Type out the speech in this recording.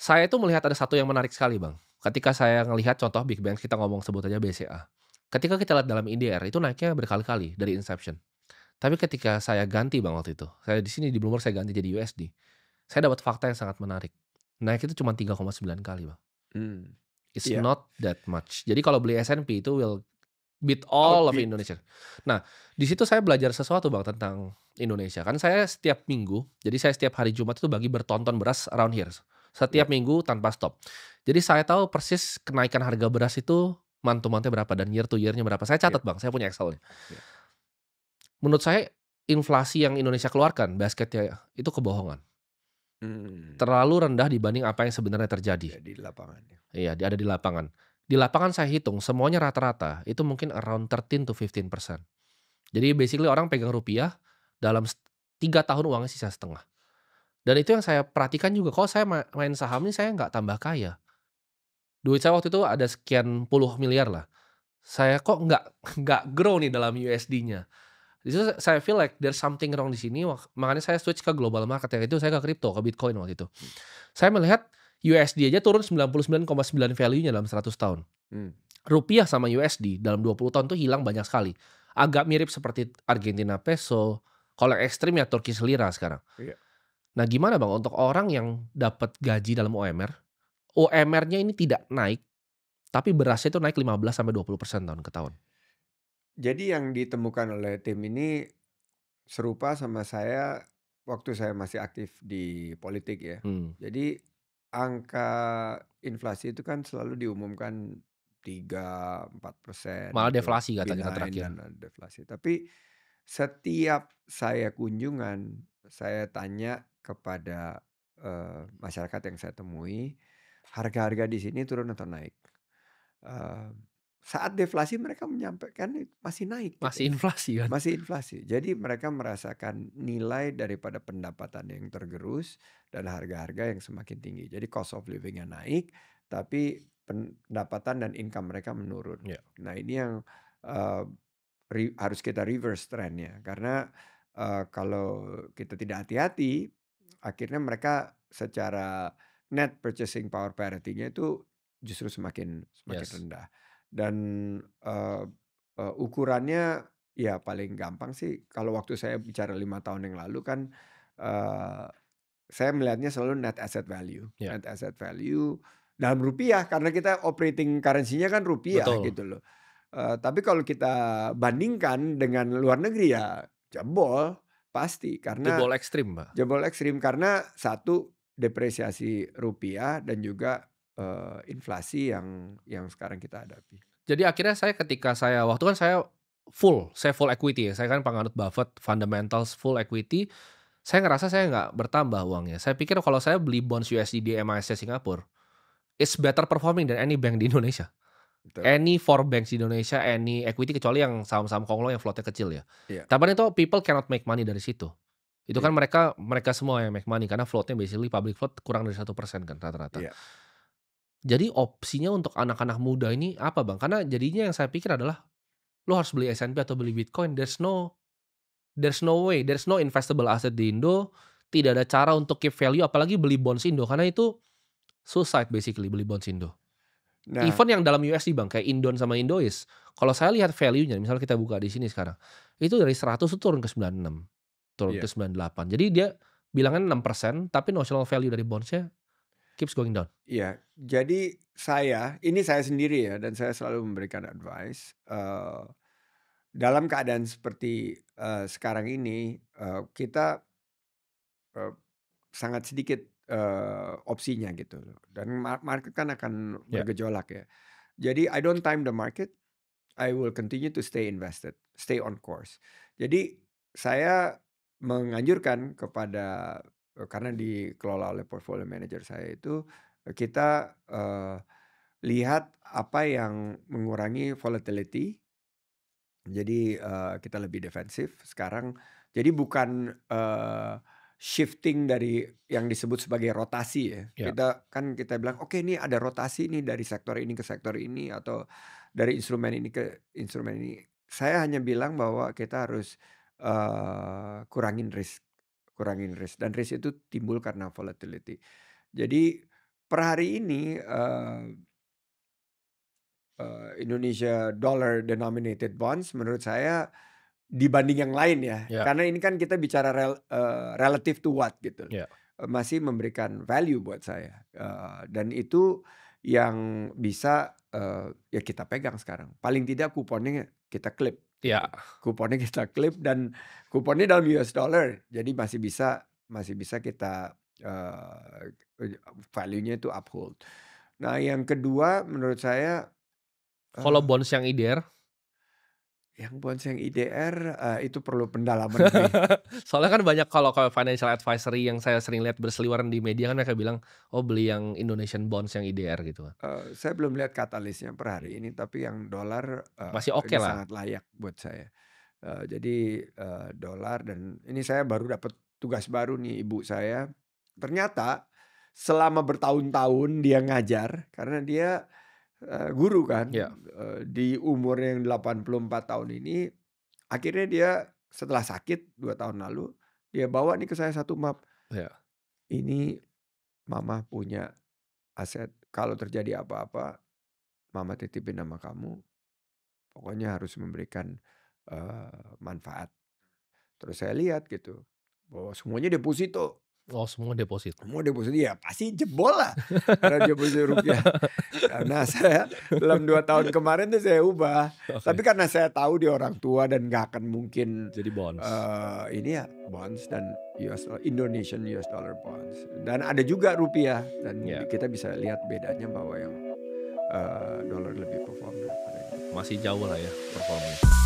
Saya itu melihat ada satu yang menarik sekali, Bang. Ketika saya ngelihat contoh Big Bang, kita ngomong sebut aja BCA. Ketika kita lihat dalam IDR itu naiknya berkali-kali dari inception. Tapi ketika saya ganti, Bang, waktu itu, saya di sini di Bloomberg saya ganti jadi USD. Saya dapat fakta yang sangat menarik. Naik itu cuma 3,9 kali, Bang. Mmm, It's iya, not that much. Jadi kalau beli S&P itu will beat all of outbeat, Indonesia. Nah, di situ saya belajar sesuatu, Bang, tentang Indonesia. Kan saya setiap minggu, jadi saya setiap hari Jumat itu bagi bertonton beras around here. ya, Setiap minggu tanpa stop. Jadi saya tahu persis kenaikan harga beras itu month to month-nya berapa dan year to year-nya berapa. Saya ya, catat, Bang, saya punya Excel-nya. ya. Menurut saya inflasi yang Indonesia keluarkan, basketnya itu kebohongan. Mmm, Terlalu rendah dibanding apa yang sebenarnya terjadi. ya di lapangan ya. Iya, ada di lapangan. Di lapangan saya hitung semuanya rata-rata itu mungkin around 13 to 15%. Jadi basically orang pegang rupiah dalam 3 tahun uangnya sisa setengah. Dan itu yang saya perhatikan juga, kalau saya main saham ini saya nggak tambah kaya. Duit saya waktu itu ada sekian puluh miliar lah. Saya kok nggak nggak grow nih dalam USD-nya. Di situ saya feel like there's something wrong di sini, makanya saya switch ke global market, yang itu saya ke kripto, ke Bitcoin waktu itu. Mmm, Saya melihat USD aja turun 99,9 value-nya dalam 100 tahun. mmm, Rupiah sama USD dalam 20 tahun tuh hilang banyak sekali. Agak mirip seperti Argentina peso, kalau yang ekstrim ya Turkish lira sekarang. iya. Nah, gimana Bang untuk orang yang dapat gaji dalam UMR, UMR-nya ini tidak naik, tapi berasnya itu naik 15 sampai 20% tahun ke tahun. Jadi yang ditemukan oleh tim ini serupa sama saya waktu saya masih aktif di politik ya. Hmm. Jadi angka inflasi itu kan selalu diumumkan 3-4% Malah gitu, deflasi katanya benign terakhir. dan deflasi. Tapi setiap saya kunjungan, saya tanya kepada, masyarakat yang saya temui, harga-harga di sini turun atau naik? Eee, Saat deflasi mereka menyampaikan masih naik gitu Masih loh, inflasi kan? masih inflasi. Jadi mereka merasakan nilai daripada pendapatan yang tergerus dan harga-harga yang semakin tinggi. Jadi cost of living-nya naik, tapi pendapatan dan income mereka menurun. Ya. Nah ini yang, eee, harus kita reverse trend-nya karena, kalau kita tidak hati-hati, akhirnya mereka secara net purchasing power parity-nya itu justru semakin semakin Yes. rendah. Dan, eee ukurannya ya paling gampang sih kalau waktu saya bicara 5 tahun yang lalu kan, eee, saya melihatnya selalu net asset value. Ya. Net asset value dalam rupiah karena kita operating currency-nya kan rupiah Betul. gitu loh. Tapi kalau kita bandingkan dengan luar negeri ya jebol, pasti karena Jebol ekstrim, Mbak. jebol ekstrim karena satu depresiasi rupiah dan juga, inflasi yang sekarang kita hadapi. Jadi akhirnya saya ketika saya waktu kan saya full equity ya, saya kan penganut Buffett, fundamentals, full equity. Saya ngerasa saya nggak bertambah uangnya. Saya pikir kalau saya beli bonds USD di MIS Singapura, it's better performing than any bank di Indonesia. Betul, Any four banks di Indonesia, any equity kecuali yang saham-saham Konglo yang floatnya kecil ya. iya, Tapi itu people cannot make money dari situ. Itu kan iya, mereka mereka semua yang make money karena floatnya basically public float kurang dari 1% kan rata-rata. iya. Jadi opsinya untuk anak-anak muda ini apa Bang? Karena jadinya yang saya pikir adalah, lo harus beli S&P atau beli Bitcoin, there's no way, there's no investable asset di Indo, tidak ada cara untuk keep value apalagi beli bonds Indo, karena itu suicide basically beli bonds Indo. Nah, Even yang dalam USD Bang, kayak Indon sama Indois, kalau saya lihat value-nya, misalnya kita buka di sini sekarang, itu dari 100 tuh turun ke 96, turun ke iya, 98. Jadi dia bilangnya 6%, tapi notional value dari bonds-nya keeps going down. iya. Jadi saya sendiri ya dan saya selalu memberikan advice, dalam keadaan seperti, sekarang ini, kita, eee, sangat sedikit, opsinya gitu loh dan market kan akan Ya, bergejolak ya. Jadi I don't time the market, I will continue to stay invested, stay on course. Jadi saya menganjurkan kepada karena dikelola oleh portfolio manager saya itu, kita, lihat apa yang mengurangi volatility. Jadi, kita lebih defensif sekarang. Jadi bukan, shifting dari yang disebut sebagai rotasi ya. ya, Kita bilang, "Oke ini ada rotasi nih dari sektor ini ke sektor ini," atau dari instrumen ini ke instrumen ini. Saya hanya bilang bahwa kita harus, kurangin risk dan risk itu timbul karena volatility. Jadi per hari ini, Indonesia dollar denominated bonds menurut saya dibanding yang lain ya, Ya, karena ini kan kita bicara relative to what gitu, ya, masih memberikan value buat saya, dan itu yang bisa, ya kita pegang sekarang. Paling tidak kuponnya kita klip ya. gitu. Kuponnya kita klip dan kuponnya dalam US dollar, jadi masih bisa kita, value-nya itu uphold. Nah yang kedua menurut saya, Kalau eee, bonds yang IDR, yang bonds yang IDR, itu perlu pendalaman lebih. soalnya kan banyak kalau financial advisory yang saya sering lihat berseliweran di media kan mereka bilang, "Oh beli yang Indonesian bonds yang IDR," gitu kan. Saya belum lihat katalisnya per hari ini, tapi yang dolar, Masih ini oke lah. sangat layak buat saya. Jadi, dolar dan ini saya baru dapat tugas baru nih ibu saya. Ternyata selama bertahun-tahun dia ngajar, karena dia, guru kan, Ya, di umur yang 84 tahun ini, akhirnya dia setelah sakit 2 tahun lalu, dia bawa nih ke saya satu map, ya. "Ini mama punya aset, kalau terjadi apa-apa mama titipin sama kamu, pokoknya harus memberikan, manfaat." Terus saya lihat gitu, bahwa semuanya deposito, Oh semua deposit. semua deposito ya pasti jebol lah, karena deposito rupiah. Karena saya dalam 2 tahun kemarin tuh saya ubah, Oke, tapi karena saya tahu dia orang tua dan nggak akan mungkin, jadi bonds. ini ya bonds dan Indonesian US dollar bonds, dan ada juga rupiah dan Ya, kita bisa lihat bedanya bahwa yang, dolar lebih perform daripada ini. masih jauh lah ya performanya.